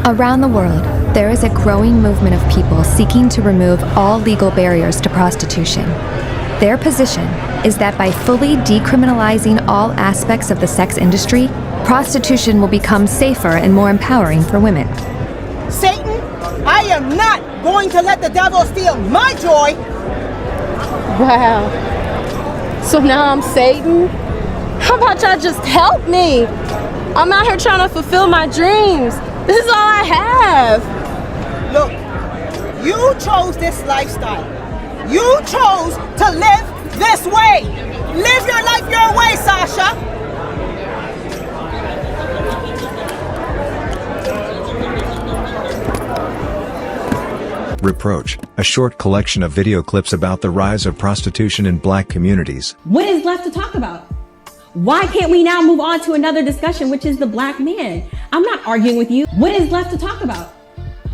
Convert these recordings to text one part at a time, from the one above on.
Around the world, there is a growing movement of people seeking to remove all legal barriers to prostitution. Their position is that by fully decriminalizing all aspects of the sex industry, prostitution will become safer and more empowering for women. Satan, I am not going to let the devil steal my joy. Wow. So now I'm Satan? How about y'all just help me? I'm out here trying to fulfill my dreams. This is all I have. Look, you chose this lifestyle. You chose to live this way. Live your life your way, Sasha. Reproach, a short collection of video clips about the rise of prostitution in Black communities. What is left to talk about? Why can't we now move on to another discussion, which is the Black man? I'm not arguing with you. What is left to talk about?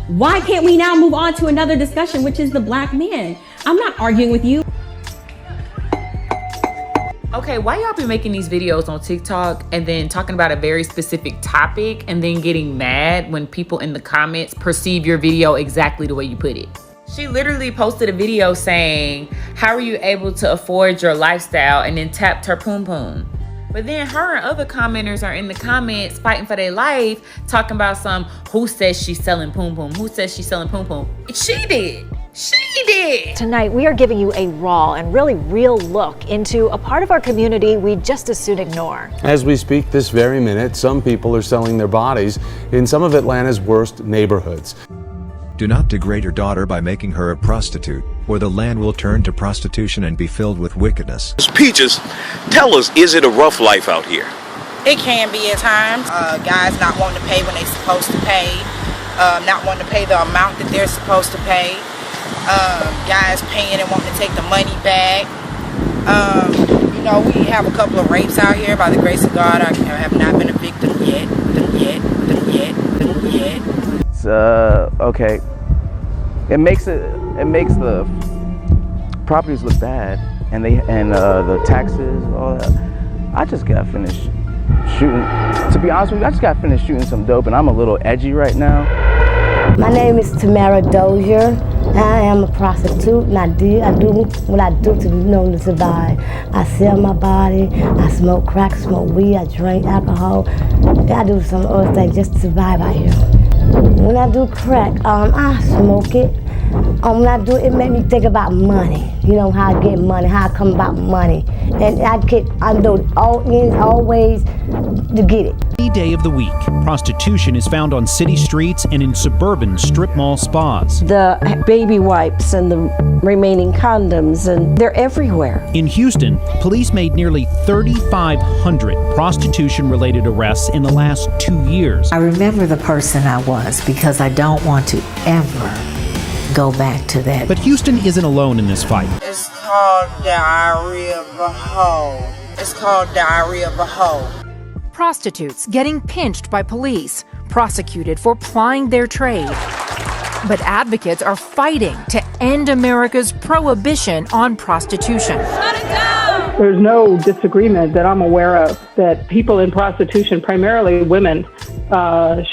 Why can't we now move on to another discussion, which is the Black man? I'm not arguing with you. Okay, why y'all be making these videos on TikTok and then talking about a very specific topic and then getting mad when people in the comments perceive your video exactly the way you put it? She literally posted a video saying, how are you able to afford your lifestyle, and then tapped her poom poom. But then her and other commenters are in the comments fighting for their life, talking about who says she's selling poom poom? Who says she's selling poom poom? She did. She did. Tonight, we are giving you a raw and really real look into a part of our community we just as soon ignore. As we speak this very minute, some people are selling their bodies in some of Atlanta's worst neighborhoods. Do not degrade your daughter by making her a prostitute, or the land will turn to prostitution and be filled with wickedness. Peaches, tell us, is it a rough life out here? It can be at times. Guys not wanting to pay when they're supposed to pay, not wanting to pay the amount that they're supposed to pay, guys paying and wanting to take the money back. We have a couple of rapes out here. By the grace of God, I have not been a victim yet. Okay, it makes the properties look bad, and the taxes, all that. I just got finished shooting. To be honest with you, I just got finished shooting some dope, and I'm a little edgy right now. My name is Tamara Dozier. I am a prostitute, and I do what I do to survive. I sell my body, I smoke crack, smoke weed, I drink alcohol. I do some other things just to survive out here. When I do crack, I smoke it. When I do it, it makes me think about money. You know, how I get money, how I come about money. And I do all ways to get it. Any day of the week, prostitution is found on city streets and in suburban strip mall spas. The baby wipes and the remaining condoms, and they're everywhere. In Houston, police made nearly 3,500 prostitution-related arrests in the last 2 years. I remember the person I was because I don't want to ever go back to that. But Houston isn't alone in this fight. It's called diarrhea of a hoe. It's called diarrhea of a hoe. Prostitutes getting pinched by police, prosecuted for plying their trade. But advocates are fighting to end America's prohibition on prostitution. There's no disagreement that I'm aware of that people in prostitution, primarily women,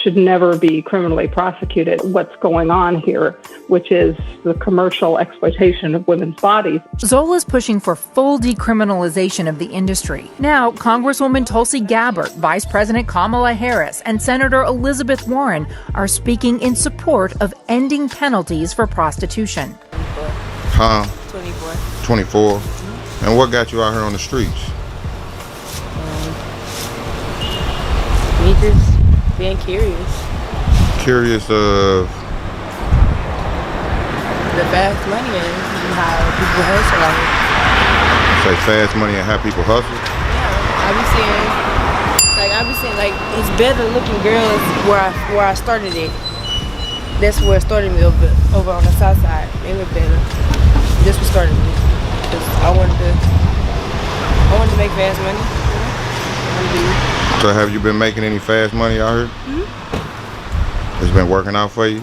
should never be criminally prosecuted. What's going on here, which is the commercial exploitation of women's bodies. Zola's pushing for full decriminalization of the industry. Now, Congresswoman Tulsi Gabbard, Vice President Kamala Harris, and Senator Elizabeth Warren are speaking in support of ending penalties for prostitution. 24. And what got you out here on the streets? Me just being curious. Curious of The fast money and how people hustle out here. say fast money and how people hustle? Yeah, I be seeing it's better looking girls where I started it. That's where it started me over on the south side. They look better. This what started me. Cause I wanted to make fast money. So have you been making any fast money out here? Mm-hmm. It's been working out for you?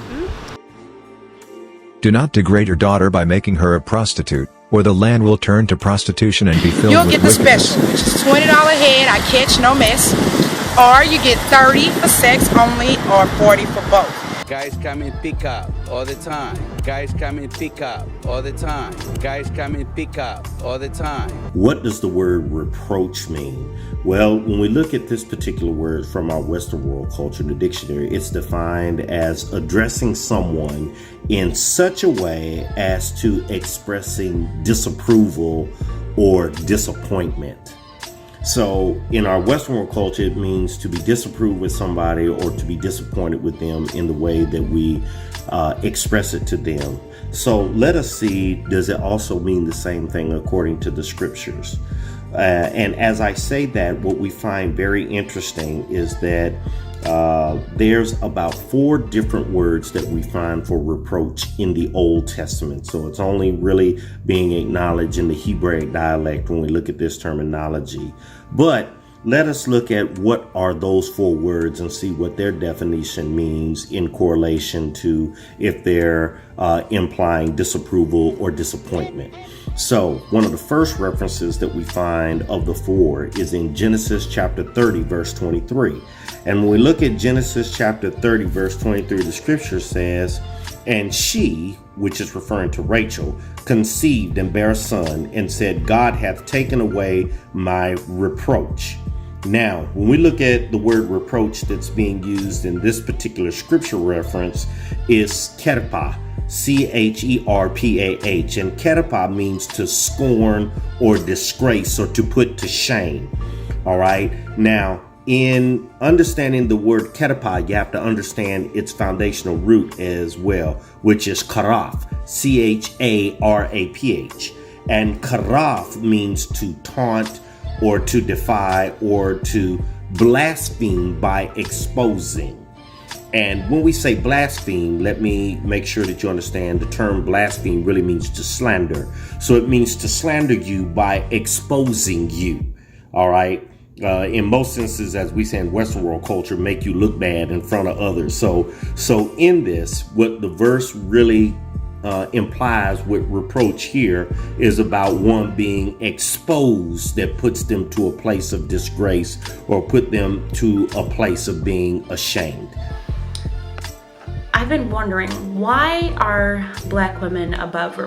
Do not degrade your daughter by making her a prostitute, or the land will turn to prostitution and be filled You'll with get the wickedness. special, which is $20 head, I catch no mess. Or you get 30 for sex only or 40 for both. Guys come and pick up all the time. Guys come and pick up all the time. Guys come and pick up all the time. What does the word reproach mean? Well, when we look at this particular word from our Western world culture, the dictionary, it's defined as addressing someone in such a way as to expressing disapproval or disappointment. So in our Western world culture, it means to be disapproved with somebody or to be disappointed with them in the way that we express it to them. So let us see, does it also mean the same thing according to the scriptures? And as I say that, what we find very interesting is that there's about 4 different words that we find for reproach in the Old Testament. So it's only really being acknowledged in the Hebraic dialect when we look at this terminology. But let us look at what are those 4 words and see what their definition means in correlation to if they're implying disapproval or disappointment. So one of the first references that we find of the 4 is in Genesis chapter 30, verse 23. And when we look at Genesis chapter 30, verse 23, the scripture says, "And she," which is referring to Rachel, "conceived and bare a son, and said, God hath taken away my reproach." Now, when we look at the word reproach that's being used in this particular scripture reference is kerpa, C-H-E-R-P-A-H. And kerpa means to scorn or disgrace or to put to shame. All right. Now, in understanding the word kerpa, you have to understand its foundational root as well, which is karaf, C-H-A-R-A-P-H. And karaf means to taunt or to defy or to blaspheme by exposing. And when we say blaspheme, let me make sure that you understand the term blaspheme really means to slander. So it means to slander you by exposing you. All right. In most instances, as we say in Western world culture, make you look bad in front of others. So in this, what the verse really implies with reproach here is about one being exposed that puts them to a place of disgrace or put them to a place of being ashamed. I've been wondering, why are Black women above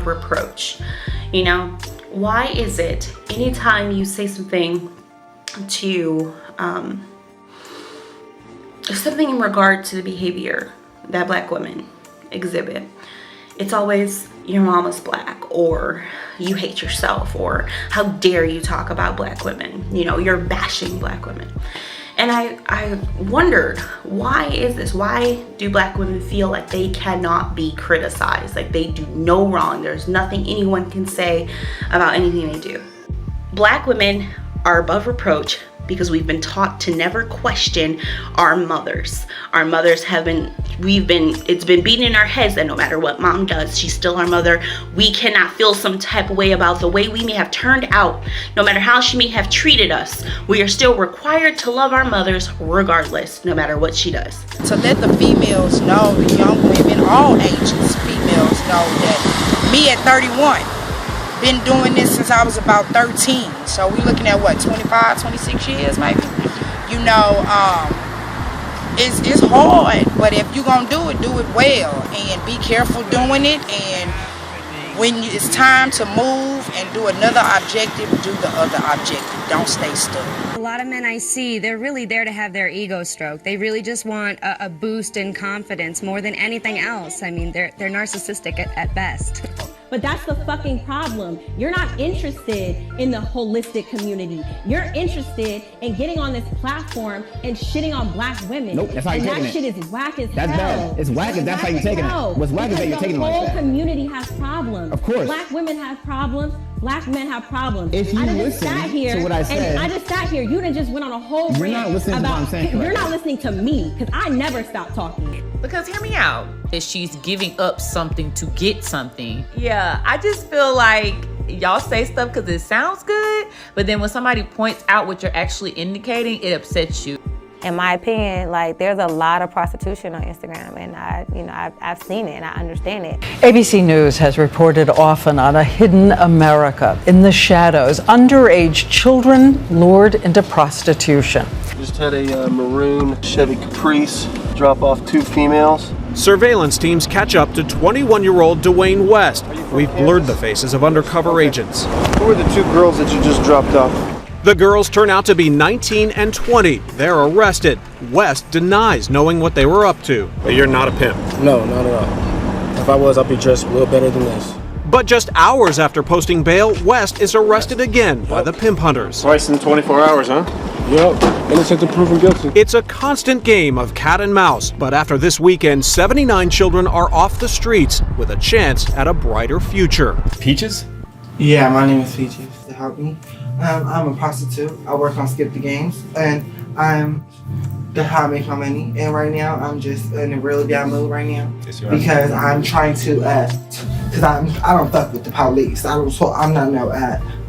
reproach? You know, why is it anytime you say something to something in regard to the behavior that Black women exhibit, it's always your mama's Black, or you hate yourself, or how dare you talk about Black women, you know, you're bashing Black women. And I wondered, why is this? Why do Black women feel like they cannot be criticized, like they do no wrong? There's nothing anyone can say about anything they do. Black women are above reproach because we've been taught to never question our mothers. Our mothers it's been beaten in our heads that no matter what mom does, she's still our mother. We cannot feel some type of way about the way we may have turned out. No matter how she may have treated us, we are still required to love our mothers regardless, no matter what she does. To let the females know, the young women, all ages, females know that me at 31, been doing this since I was about 13. So we looking at what, 25, 26 years maybe? You know, it's hard, but if you're gonna do it well and be careful doing it, and when it's time to move and do another objective, do the other objective. Don't stay stuck. A lot of men I see, they're really there to have their ego stroked. They really just want a boost in confidence more than anything else. I mean, they're narcissistic at best. But that's the fucking problem. You're not interested in the holistic community. You're interested in getting on this platform and shitting on Black women. Nope, that's how you're taking it. And that shit is whack as That's hell. bad. It's whack if that's how you're taking it. What's whack is that you're taking it like that. The whole community has problems. Of course. Black women have problems. Black men have problems. If you listen to what I said, I just sat here. You done just went on a whole rant. You're not listening to what I'm saying. You're not listening to me, because I never stop talking. Because hear me out. If she's giving up something to get something. Yeah, I just feel like y'all say stuff because it sounds good, but then when somebody points out what you're actually indicating, it upsets you. In my opinion, like, there's a lot of prostitution on Instagram, and I've seen it and I understand it. ABC News has reported often on a hidden America. In the shadows, underage children lured into prostitution. Just had a maroon Chevy Caprice drop off 2 females. Surveillance teams catch up to 21-year-old Dwayne West. We've blurred the faces of undercover agents. Who are the 2 girls that you just dropped off? The girls turn out to be 19 and 20. They're arrested. West denies knowing what they were up to. You're not a pimp? No, not at all. If I was, I'd be dressed a little better than this. But just hours after posting bail, West is arrested again by the pimp hunters. Twice in 24 hours, huh? Yep, innocent to proven guilty. It's a constant game of cat and mouse, but after this weekend, 79 children are off the streets with a chance at a brighter future. Peaches? Yeah, my name is Peaches. To help me, I'm a prostitute. I work on Skip the Games, and that's how I make my money. And right now, I'm just in a really bad mood right now because I'm trying to because I don't fuck with the police. I'm not no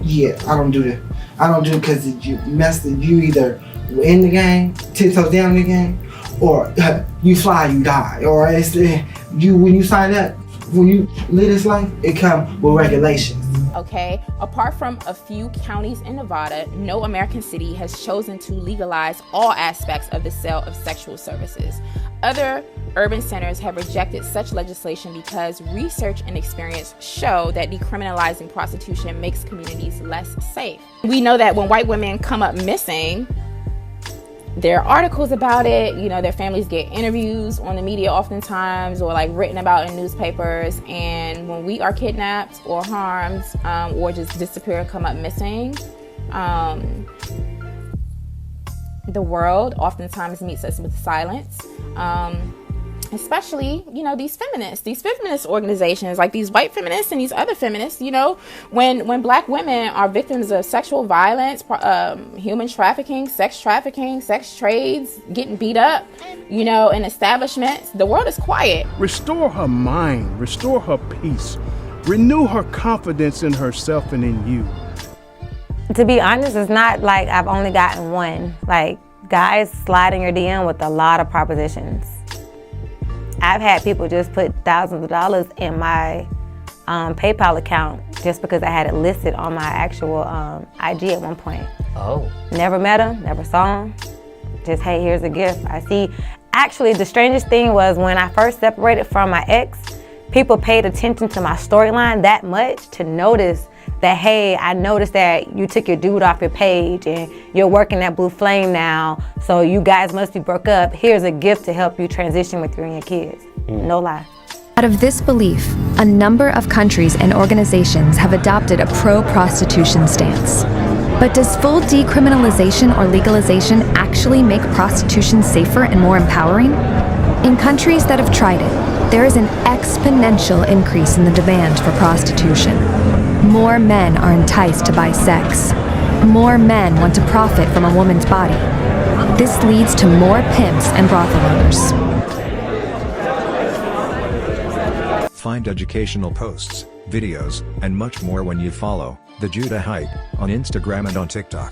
yeah. I don't do it. I don't do it because you either in the game, tiptoes down the game, or you fly, you die, or it's when you sign up, when you live this life, it comes with regulations. Okay, apart from a few counties in Nevada, no American city has chosen to legalize all aspects of the sale of sexual services. Other urban centers have rejected such legislation because research and experience show that decriminalizing prostitution makes communities less safe. We know that when white women come up missing, there are articles about it, you know, their families get interviews on the media oftentimes or like written about in newspapers. And when we are kidnapped or harmed or just disappear and come up missing, the world oftentimes meets us with silence. Especially, you know, these feminist organizations, like these white feminists and these other feminists, you know, when black women are victims of sexual violence, human trafficking, sex trades, getting beat up, you know, in establishments, the world is quiet. Restore her mind, restore her peace, renew her confidence in herself and in you. To be honest, it's not like I've only gotten one. Like, guys slide in your DM with a lot of propositions. I've had people just put thousands of dollars in my PayPal account just because I had it listed on my actual IG at one point. Oh. Never met him, never saw him. Just, hey, here's a gift. I see. Actually, the strangest thing was when I first separated from my ex, people paid attention to my storyline that much to notice that, hey, I noticed that you took your dude off your page and you're working at Blue Flame now, so you guys must be broke up. Here's a gift to help you transition with you and your kids. No lie. Out of this belief, a number of countries and organizations have adopted a pro-prostitution stance. But does full decriminalization or legalization actually make prostitution safer and more empowering? In countries that have tried it, there is an exponential increase in the demand for prostitution. More men are enticed to buy sex. More men want to profit from a woman's body. This leads to more pimps and brothel owners. Find educational posts, videos, and much more when you follow The Judah Hype on Instagram and on TikTok.